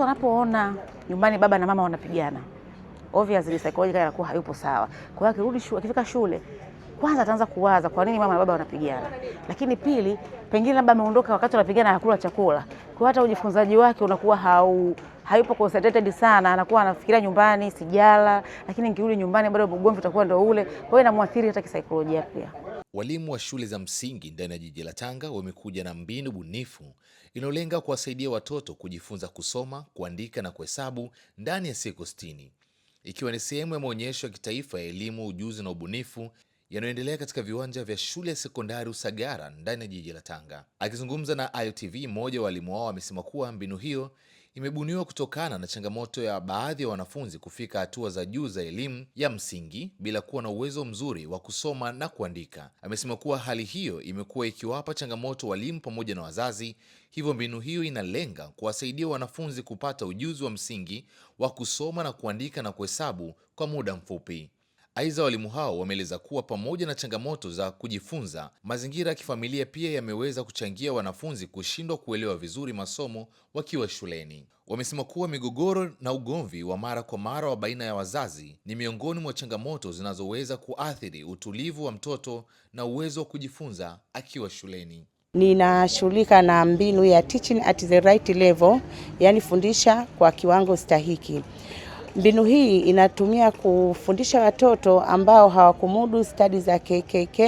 Wanapoona nyumbani baba na mama wanapigana, obviously psychological anakuwa hayupo sawa. Kwa hiyo akirudi shule, akifika shule, kwanza ataanza kuwaza kwa nini mama na baba wanapigana. Lakini pili, pengine labda ameondoka wakati wanapigana hakula chakula. Kwa hiyo hata ujifunzaji wake unakuwa hayupo concentrated sana, anakuwa anafikiria nyumbani sijala, lakini nikirudi nyumbani bado ugomvi utakuwa ndio ule. Kwa hiyo inamwathiri hata kisaikolojia pia. Walimu wa shule za msingi ndani ya jiji la Tanga wamekuja na mbinu bunifu inayolenga kuwasaidia watoto kujifunza kusoma, kuandika na kuhesabu ndani ya siku 60, ikiwa ni sehemu ya maonyesho ya kitaifa ya elimu, ujuzi na ubunifu yanayoendelea katika viwanja vya shule ya sekondari Usagara ndani ya jiji la Tanga. Akizungumza na IOTV, mmoja wa walimu wao amesema kuwa mbinu hiyo imebuniwa kutokana na changamoto ya baadhi ya wanafunzi kufika hatua za juu za elimu ya msingi bila kuwa na uwezo mzuri wa kusoma na kuandika. Amesema kuwa hali hiyo imekuwa ikiwapa changamoto walimu pamoja na wazazi, hivyo mbinu hiyo inalenga kuwasaidia wanafunzi kupata ujuzi wa msingi wa kusoma na kuandika na kuhesabu kwa muda mfupi. Aidha, walimu hao wameeleza kuwa pamoja na changamoto za kujifunza, mazingira ya kifamilia pia yameweza kuchangia wanafunzi kushindwa kuelewa vizuri masomo wakiwa shuleni. Wamesema kuwa migogoro na ugomvi wa mara kwa mara wa baina ya wazazi ni miongoni mwa changamoto zinazoweza kuathiri utulivu wa mtoto na uwezo wa kujifunza akiwa shuleni. Ninashughulika na mbinu ya teaching at the right level, yani fundisha kwa kiwango stahiki. Mbinu hii inatumia kufundisha watoto ambao hawakumudu stadi za KKK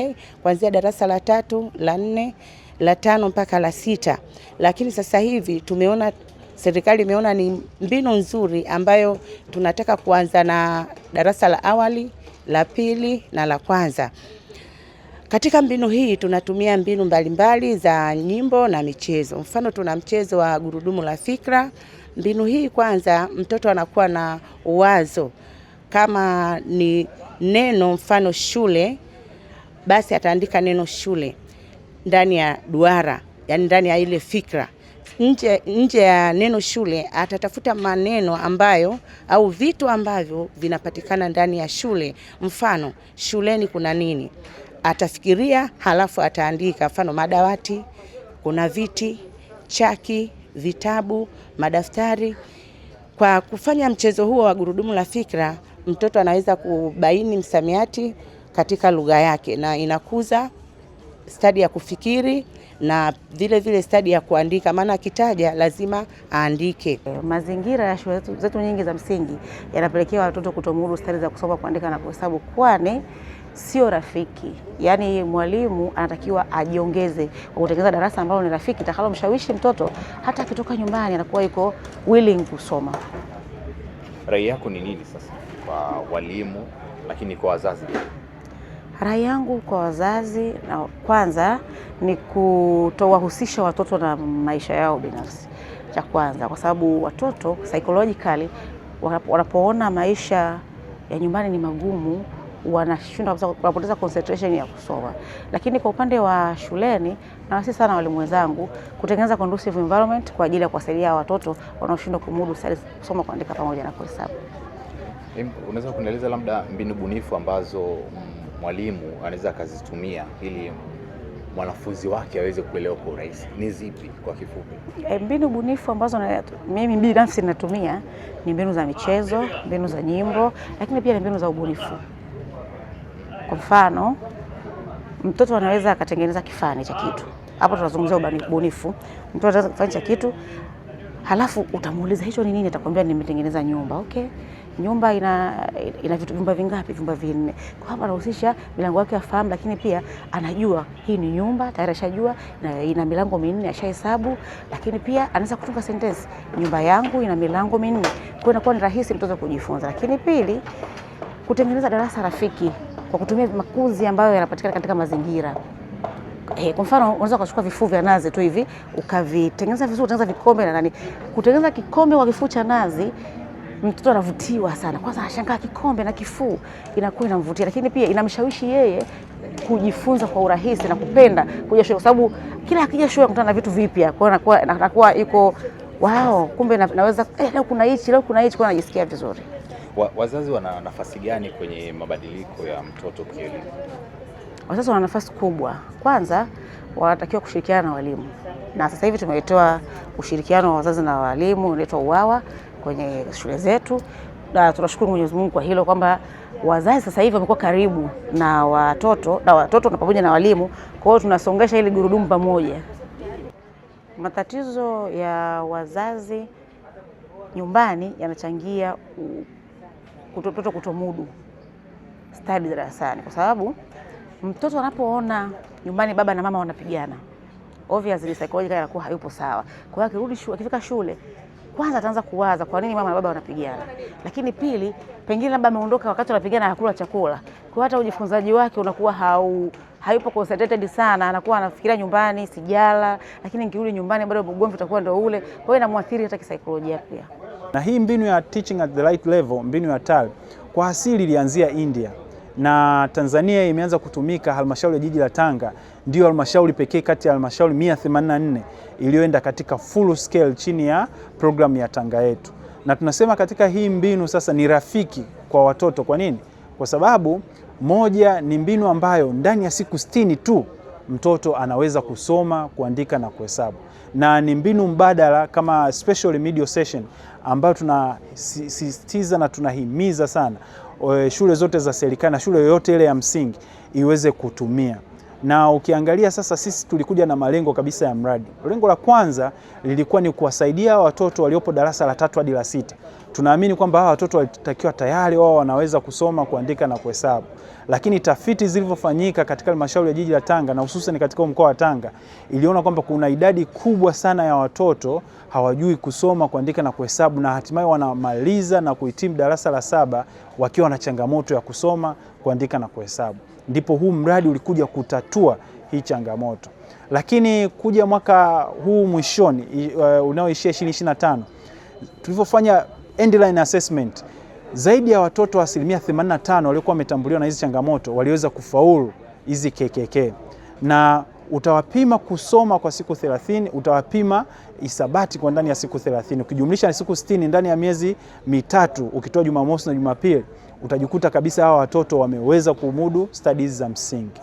kuanzia darasa la 3, la 4, la 5 mpaka la 6. Lakini sasa hivi serikali imeona ni mbinu nzuri ambayo tunataka kuanza na darasa la awali, la 2 na la kwanza. Katika mbinu hii tunatumia mbinu mbalimbali za nyimbo na michezo. Mfano, tuna mchezo wa gurudumu la fikra. Mbinu hii kwanza mtoto anakuwa na uwazo, kama ni neno mfano shule, basi ataandika neno shule ndani ya duara, yani ndani ya ile fikra. Nje ya neno shule atatafuta maneno ambayo au vitu ambavyo vinapatikana ndani ya shule. Mfano, shuleni kuna nini? Atafikiria halafu ataandika. Mfano, madawati, kuna viti, chaki, vitabu, madaftari. Kwa kufanya mchezo huo wa gurudumu la fikra, mtoto anaweza kubaini msamiati katika lugha yake na inakuza stadi ya kufikiri na vile stadi ya kuandika, maana akitaja lazima aandike. Mazingira ya shule zetu nyingi za msingi yanapelekea watoto kutomudu stadi za kusoma, kuandika na kuhesabu, kwani sio rafiki. Yaani mwalimu anatakiwa ajiongeze kwa kutengeneza darasa ambalo ni rafiki, takalomshawishi mtoto hata akitoka nyumbani anakuwa yuko willing kusoma. Rai yako ni nini sasa kwa walimu, lakini kwa wazazi? Rai yangu kwa wazazi na kwanza ni kutowahusisha watoto na maisha yao binafsi. Cha kwanza, kwa sababu watoto psychologically wanapoona maisha ya nyumbani ni magumu, wanapoteza concentration ya kusoma. Lakini kwa upande wa shuleni, na sisi sana walimu wenzangu kutengeneza conducive environment kwa ajili ya kuwasaidia watoto wanaoshindwa kumudu kusoma, kuandika pamoja na kuhesabu. Unaweza kunieleza labda mbinu bunifu ambazo mwalimu anaweza akazitumia ili mwanafunzi wake aweze kuelewa kwa urahisi? Ni zipi kwa kifupi? Mbinu bunifu ambazo mimi binafsi natumia ni mbinu za michezo, mbinu za nyimbo, lakini pia ni mbinu za ubunifu. Kwa mfano, mtoto anaweza akatengeneza kifani cha kitu. Hapo tunazungumzia ubunifu. Mtoto anaweza kufanya cha kitu, halafu utamuuliza hicho ni nini, atakwambia nimetengeneza nyumba. Okay. Nyumba ina vitu vyumba vingapi? Vyumba 4. Kwa hapa anahusisha milango yake afahamu, lakini pia anajua hii ni nyumba, tayari ashajua na ina milango 4 ashahesabu, lakini pia anaweza kutunga sentence, nyumba yangu ina milango 4. Kwa inakuwa ni rahisi mtoto kujifunza. Lakini pili, kutengeneza darasa rafiki kwa kutumia makuzi ambayo yanapatikana katika mazingira. Kwa mfano, unaweza kuchukua vifuu vya nazi tu hivi, ukavitengeneza vizuri, utengeneza vikombe na nani. Kutengeneza kikombe kwa kifuu cha nazi, mtoto anavutiwa sana. Kwanza anashangaa kikombe na kifuu, inakuwa inamvutia, lakini pia inamshawishi yeye kujifunza kwa urahisi na kupenda kuja shule, kwa sababu kila akija shule anakutana na vitu vipya. Kwa hiyo anakuwa yuko wow, kumbe naweza leo kuna hichi, kwa anajisikia vizuri. Wazazi wana nafasi gani kwenye mabadiliko ya mtoto kielimu? Wazazi wana nafasi kubwa. Kwanza wanatakiwa kushirikiana na walimu. na sasa hivi tumetoa ushirikiano wa wazazi na walimu unaitwa UWAWA kwenye shule zetu, na tunashukuru Mwenyezi Mungu kwa hilo kwamba wazazi sasa hivi wamekuwa karibu na watoto na pamoja na walimu, kwa hiyo tunasongesha ili gurudumu pamoja. Matatizo ya wazazi nyumbani yanachangia mtoto kutomudu study darasani, kwa sababu mtoto anapoona nyumbani baba na mama wanapigana, obviously psychologically anakuwa hayupo sawa. Kwa hiyo akirudi shule, akifika shule, kwanza ataanza kuwaza kwa nini mama na baba wanapigana, lakini pili, pengine labda ameondoka wakati wanapigana hakula chakula, kwa hiyo hata ujifunzaji wake unakuwa hayupo concentrated sana, anakuwa anafikiria nyumbani sijala, lakini nikirudi nyumbani bado ugomvi utakuwa ndio ule, kwa hiyo inamwathiri hata kisaikolojia pia. Na hii mbinu ya teaching at the right level, mbinu ya TAL, kwa asili ilianzia India na Tanzania imeanza kutumika. Halmashauri ya jiji la Tanga ndio halmashauri pekee kati ya halmashauri 184 iliyoenda katika full scale chini ya programu ya Tanga Yetu. Na tunasema katika hii mbinu sasa ni rafiki kwa watoto. Kwa nini? Kwa sababu moja, ni mbinu ambayo ndani ya siku 60 tu mtoto anaweza kusoma, kuandika na kuhesabu, na ni mbinu mbadala kama special remedial session ambayo tunasisitiza na tunahimiza sana shule zote za serikali na shule yoyote ile ya msingi iweze kutumia. Na ukiangalia sasa, sisi tulikuja na malengo kabisa ya mradi. Lengo la kwanza lilikuwa ni kuwasaidia watoto waliopo darasa la 3 hadi la 6. Tunaamini kwamba hawa watoto walitakiwa tayari wao wanaweza kusoma, kuandika na kuhesabu. Lakini tafiti zilivyofanyika katika halmashauri ya jiji la Tanga na hususan katika mkoa wa Tanga, iliona kwamba kuna idadi kubwa sana ya watoto hawajui kusoma, kuandika na kuhesabu, na hatimaye wanamaliza na kuhitimu darasa la 7 wakiwa na changamoto ya kusoma, kuandika na kuhesabu. Ndipo huu mradi ulikuja kutatua hii changamoto. Lakini kuja mwaka huu mwishoni unaoishia 2025, tulivyofanya endline assessment, zaidi ya watoto 85% waliokuwa wametambuliwa na hizi changamoto waliweza kufaulu hizi KKK. Na utawapima kusoma kwa siku 30, utawapima hisabati kwa ndani ya siku 30. Ukijumlisha na siku 60 ndani ya miezi mitatu, ukitoa Jumamosi na Jumapili, utajikuta kabisa hawa watoto wameweza kumudu studies za msingi.